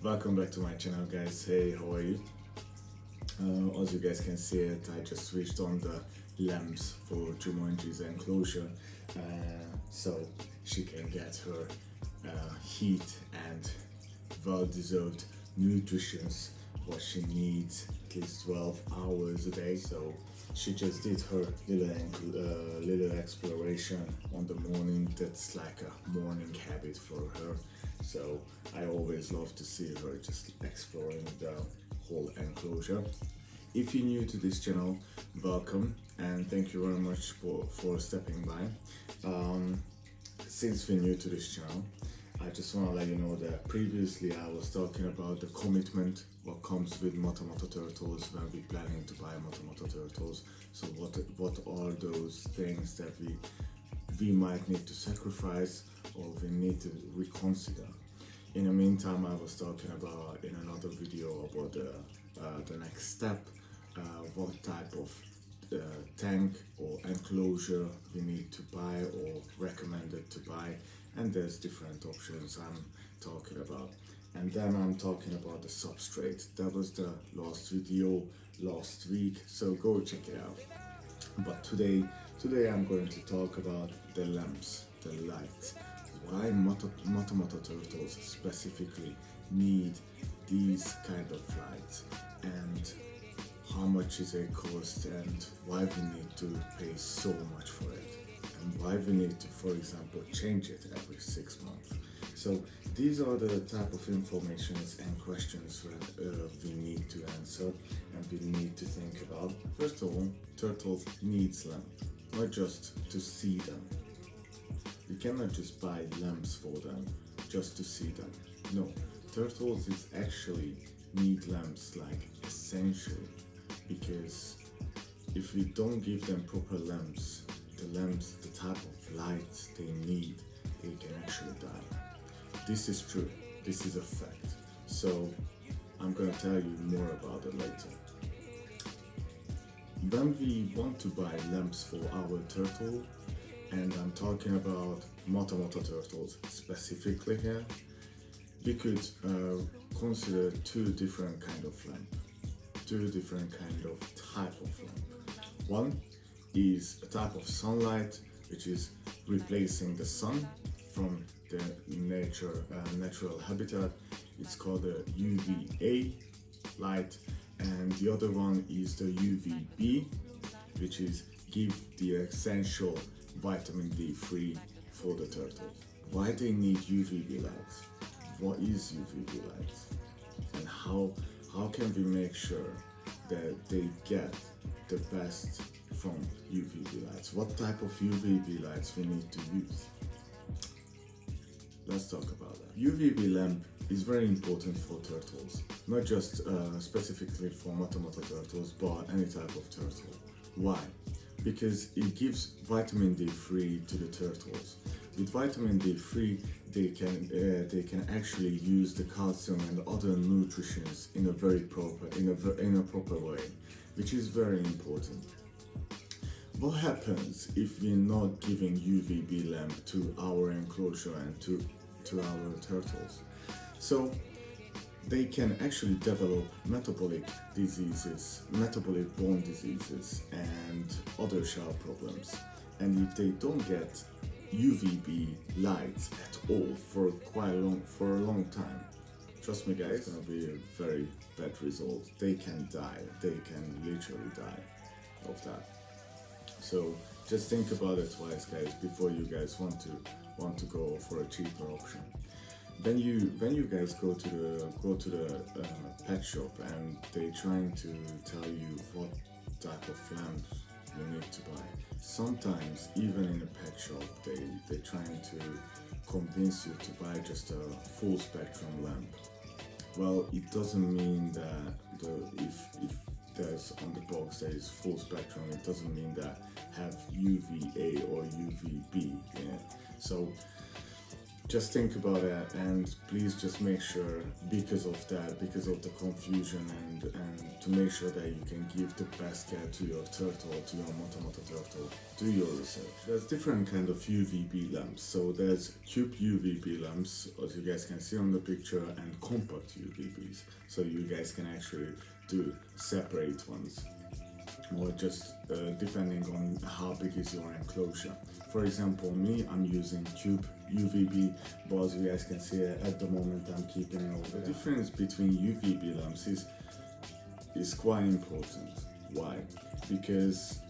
Welcome back to my channel, guys. Hey, how are you? As you guys can see it, I just switched on the lamps for Jumanji's Enclosure so she can get her heat and well-deserved nutrition what she needs at least 12 hours a day. So she just did her little exploration on the morning. That's like a morning habit for her. So I always love to see her just exploring the whole enclosure. If you're new to this channel, welcome and thank you very much for stepping by. Since we're new to this channel, I just want to let you know that previously I was talking about the commitment what comes with Moto turtles when we're planning to buy Moto turtles. So what are those things that we might need to sacrifice or we need to reconsider. In the meantime, I was talking about in another video about the next step, what type of tank or enclosure we need to buy or recommended to buy, and there's different options I'm talking about. And then I'm talking about the substrate. That was the last video last week, so go check it out. But today I'm going to talk about the lamps, the lights. Why Moto turtles specifically need these kind of lights, and how much is it cost, and why we need to pay so much for it, and why we need to, for example, change it every 6 months. So these are the type of informations and questions we need to answer and we need to think about. First of all, turtles needs lamp, not just to see them. You cannot just buy lamps for them just to see them. No, turtles is actually need lamps like essential, because if we don't give them proper lamps, the type of light they need, they can actually die. This is true, this is a fact. So I'm gonna tell you more about it later. When we want to buy lamps for our turtle, and I'm talking about Moto turtles specifically here, we could consider two different kind of lamp, two different kind of type of lamp. One is a type of sunlight which is replacing the sun from the natural habitat. It's called the UVA light, and the other one is the UVB, which is give the essential vitamin D3 for the turtle. Why they need UVB lights? What is UVB lights? And how can we make sure that they get the best from UVB lights? What type of UVB lights we need to use? Let's talk about that. UVB lamp is very important for turtles, not just specifically for Moto turtles, but any type of turtle. Why? Because it gives vitamin D3 to the turtles. With vitamin D3, they can actually use the calcium and other nutrients in a proper way, which is very important. What happens if we're not giving UVB lamp to our enclosure and to our turtles? So they can actually develop metabolic diseases, metabolic bone diseases, and other shell problems. And if they don't get UVB lights at all for a long time, trust me guys, it's gonna be a very bad result. They can die, they can literally die of that. So just think about it twice, guys, before you guys want to go for a cheaper option. When you guys go to the pet shop and they trying to tell you what type of lamps you need to buy, sometimes even in a pet shop they're trying to convince you to buy just a full spectrum lamp. Well, it doesn't mean that if there's on the box there is full spectrum, it doesn't mean that have UVA or UVB in it. So just think about that, and please just make sure, because of that, because of the confusion, and to make sure that you can give the best care to your turtle, to your Moto turtle, do your research. There's different kind of UVB lamps. So there's cube UVB lamps, as you guys can see on the picture, and compact UVBs. So you guys can actually do separate ones, or just depending on how big is your enclosure. For example, me, I'm using cube UVB, but as you guys can see at the moment I'm keeping it over. The difference between UVB lamps is quite important. Why? Because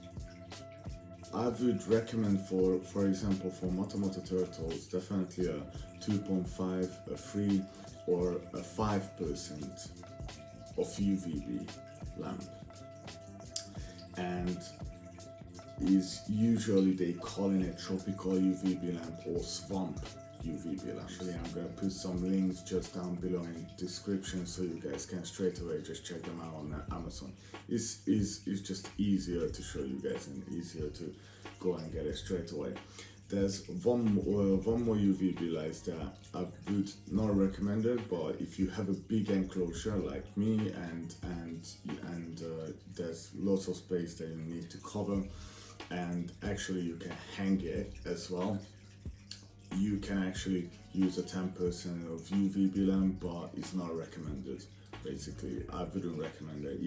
I would recommend, for example, for Moto turtles, definitely a 2.5, a 3 or a 5% of UVB lamp. And is usually they call it a tropical UVB lamp or swamp UVB lamp. Actually, I'm gonna put some links just down below in the description so you guys can straight away just check them out on Amazon. It's just easier to show you guys and easier to go and get it straight away. There's one more UVB lights that I would not recommend it, but if you have a big enclosure like me and there's lots of space that you need to cover, and actually you can hang it as well, you can actually use a 10% of UVB lamp, but it's not recommended. Basically, I wouldn't recommend it.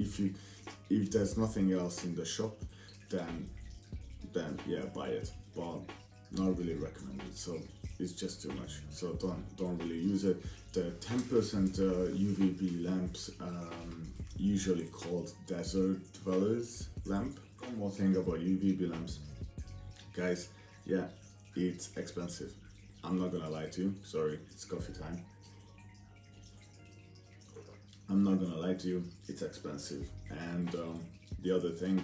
If there's nothing else in the shop, then yeah, buy it, but not really recommended. So it's just too much, so don't really use it. The 10% UVB lamps, usually called desert dwellers lamp. One more thing about UVB lamps, guys, yeah, it's expensive. I'm not gonna lie to you, sorry, it's coffee time. I'm not gonna lie to you, it's expensive. And the other thing,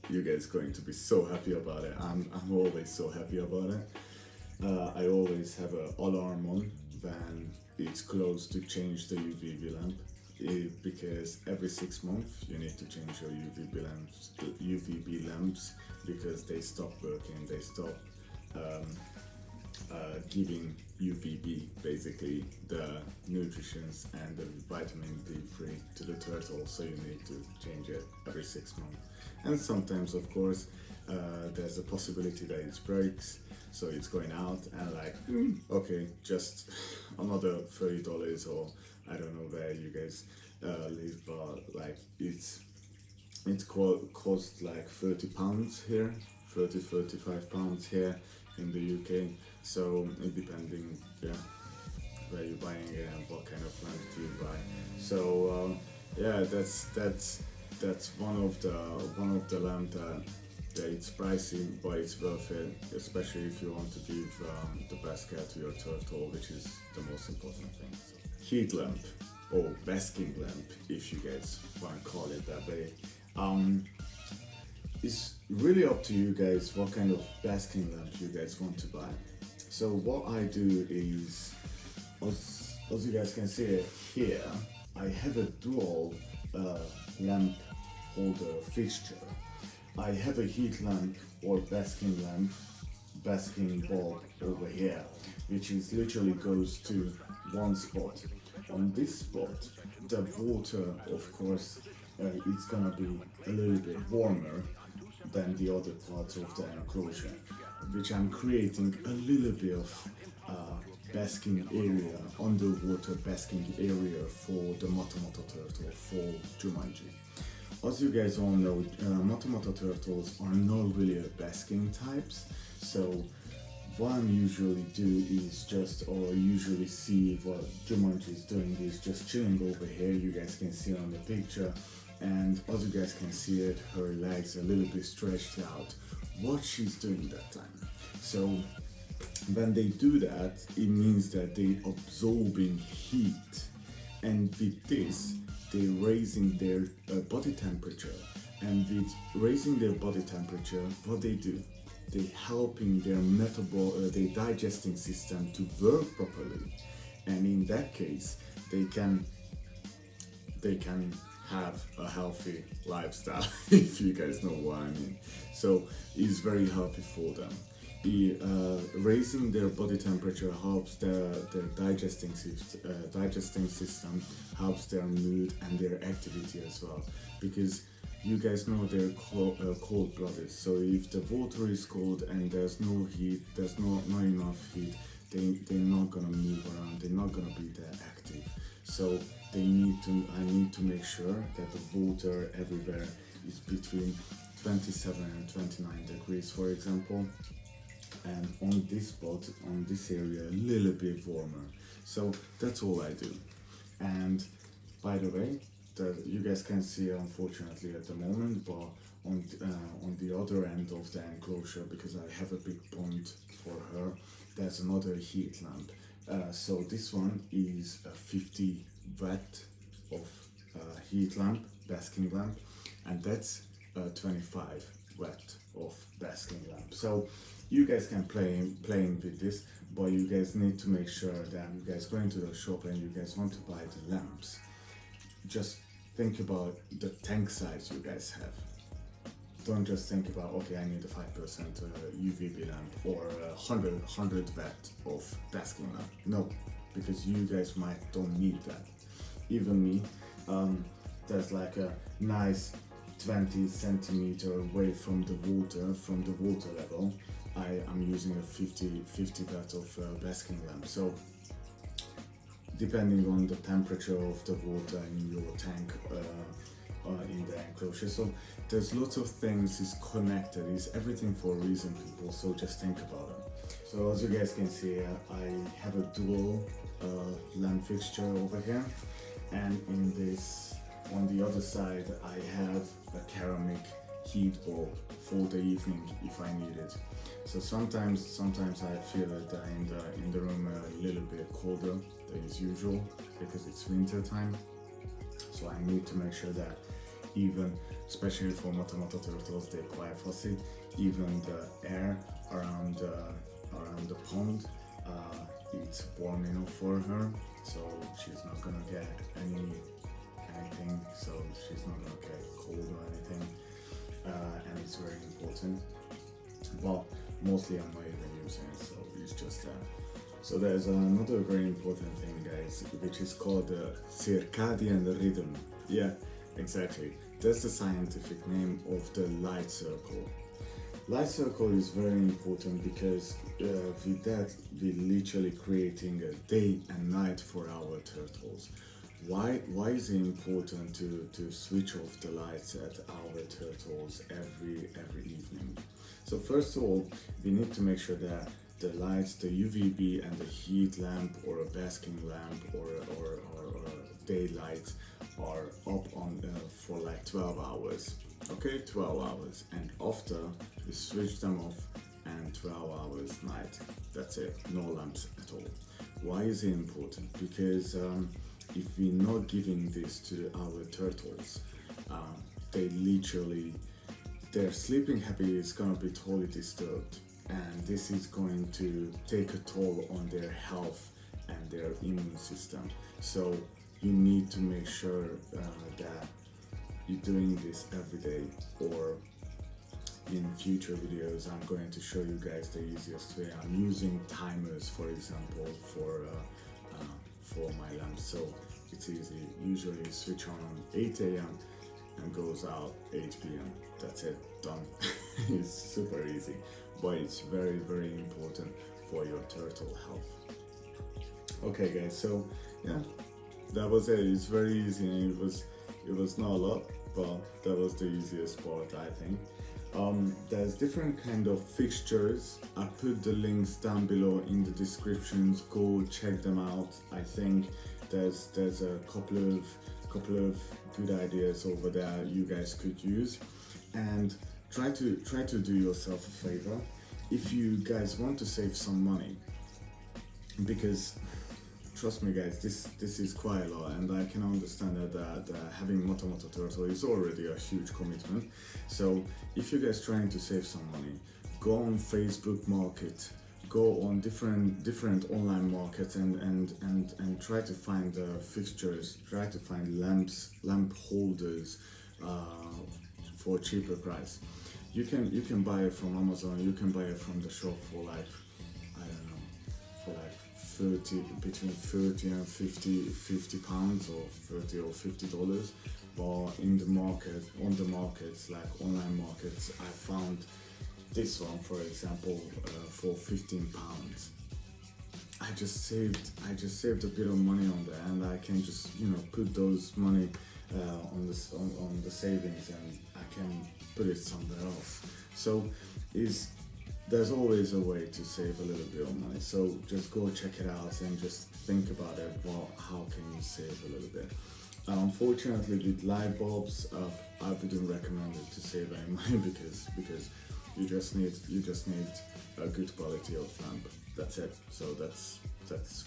you guys are going to be so happy about it. I'm always so happy about it. I always have an alarm on when it's close to change the UVB lamp, because every 6 months you need to change your UVB lamps because they stop working, they stop giving UVB, basically the nutrients and the vitamin D3 to the turtle, so you need to change it every 6 months. And sometimes, of course, there's a possibility that it breaks, so it's going out and like, okay, just another $30, or I don't know where you guys live, but like it's cost like £30 here, 35 pounds here in the UK. So it depending, yeah, where you're buying it and what kind of lamp do you buy. So yeah, that's one of the lamp that it's pricey, but it's worth it, especially if you want to give the best care to your turtle, which is the most important thing. So, heat lamp or basking lamp, if you guys want to call it that way. It's really up to you guys what kind of basking lamp you guys want to buy. So what I do is, as you guys can see it here, I have a dual lamp holder fixture. I have a heat lamp or basking bulb over here, which is literally goes to one spot. On this spot, the water, of course, it's gonna be a little bit warmer than the other parts of the enclosure, which I'm creating a little bit of basking area, underwater basking area for the Moto turtle for Jumanji. As you guys all know, Moto turtles are not really a basking types, so what I usually do is usually see what Jumanji is doing is just chilling over here. You guys can see on the picture, and as you guys can see it, her legs are a little bit stretched out. What she's doing that time. So when they do that, it means that they absorbing heat, and with this, they're raising their body temperature. And with raising their body temperature, what they do, they helping their digesting system to work properly. And in that case, they can have a healthy lifestyle if you guys know what I mean. So it's very healthy for them. Raising their body temperature helps their digesting system, helps their mood and their activity as well, because you guys know they're cold-blooded. So if the water is cold and there's no heat, there's not enough heat, they're not gonna move around, they're not gonna be that active. So I need to make sure that the water everywhere is between 27 and 29 degrees, for example. And on this spot, on this area, a little bit warmer. So that's all I do. And by the way, you guys can see, unfortunately at the moment, but on the other end of the enclosure, because I have a big pond for her, there's another heat lamp. So this one is a 50 watt of heat lamp, basking lamp, and that's 25 watt of basking lamp. So you guys can playing with this, but you guys need to make sure that you guys go into the shop and you guys want to buy the lamps. Just think about the tank size you guys have. Don't just think about, okay, I need a 5% UVB lamp or a 100 watt of basking lamp. No, because you guys don't need that. Even me, there's like a nice 20 centimeter away from the water level. I am using a 50 watt of basking lamp. So depending on the temperature of the water in your tank in the enclosure, so there's lots of things is connected. It's everything for a reason, people. So just think about it. So as you guys can see, I have a dual lamp fixture over here, and on the other side I have a ceramic heat bulb for the evening if I need it. So sometimes I feel that in the room a little bit colder than is usual because it's winter time. So I need to make sure that even, especially for Mata turtles, they're quite fussy, even the air around the pond, it's warm enough for her, so she's not gonna get anything, so she's not gonna get cold or anything, and it's very important. Well, mostly I'm not even using it, so it's just that. So there's another very important thing, guys, which is called the circadian rhythm. Yeah, exactly. That's the scientific name of the light circle. Light circle is very important because with that we're literally creating a day and night for our turtles. Why is it important to switch off the lights at our turtles every evening? So first of all, we need to make sure that the lights, the UVB and the heat lamp or a basking lamp or daylight are up on for like 12 hours. Okay, 12 hours, and after we switch them off and 12 hours night. That's it, no lamps at all. Why is it important? Because if we're not giving this to our turtles, their sleeping habit is gonna be totally disturbed, and this is going to take a toll on their health and their immune system. So you need to make sure that you're doing this every day, or in future videos I'm going to show you guys the easiest way. I'm using timers, for example, for my lamps, so it's easy. Usually switch on 8 a.m. and goes out 8 p.m. That's it, done. It's super easy, but it's very, very important for your turtle health. Okay guys, so yeah, that was it. It's very easy, and it was not a lot, but that was the easiest part, I think. There's different kind of fixtures. I put the links down below in the descriptions. Go check them out. I think there's a couple of good ideas over there you guys could use, and try to do yourself a favor if you guys want to save some money, because trust me guys, this is quite a lot, and I can understand that having Mata turtle is already a huge commitment. So if you guys trying to save some money, go on Facebook Market, go on different online markets and try to find fixtures, try to find lamp holders for a cheaper price. You can buy it from Amazon, you can buy it from the shop for like, I don't know, for like 30, between 30 and 50 pounds, or 30 or $50. But in the market, on the markets, like online markets, I found this one, for example, for 15 pounds. I just saved a bit of money on there, and I can just, you know, put those money on the savings, and I can put it somewhere else. So there's always a way to save a little bit of money. So just go check it out and just think about it. Well, how can you save a little bit? Unfortunately, with light bulbs, I wouldn't recommend it to save any money because you just need a good quality of lamp. That's it. So that's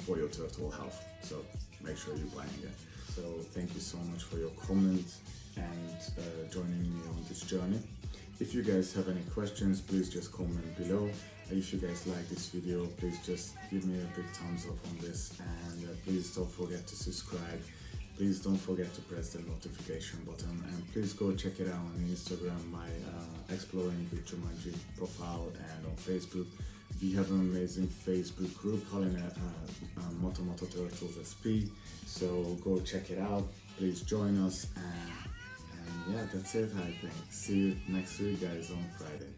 for your total health. So make sure you're buying it. So thank you so much for your comments and joining me on this journey. If you guys have any questions, please just comment below. If you guys like this video, please just give me a big thumbs up on this, and please don't forget to subscribe. Please don't forget to press the notification button, and please go check it out on Instagram, my Exploring with Jumanji profile, and on Facebook. We have an amazing Facebook group calling it Moto Turtles SP. So go check it out. Please join us, and yeah, that's it, I think. See you next week, guys, on Friday.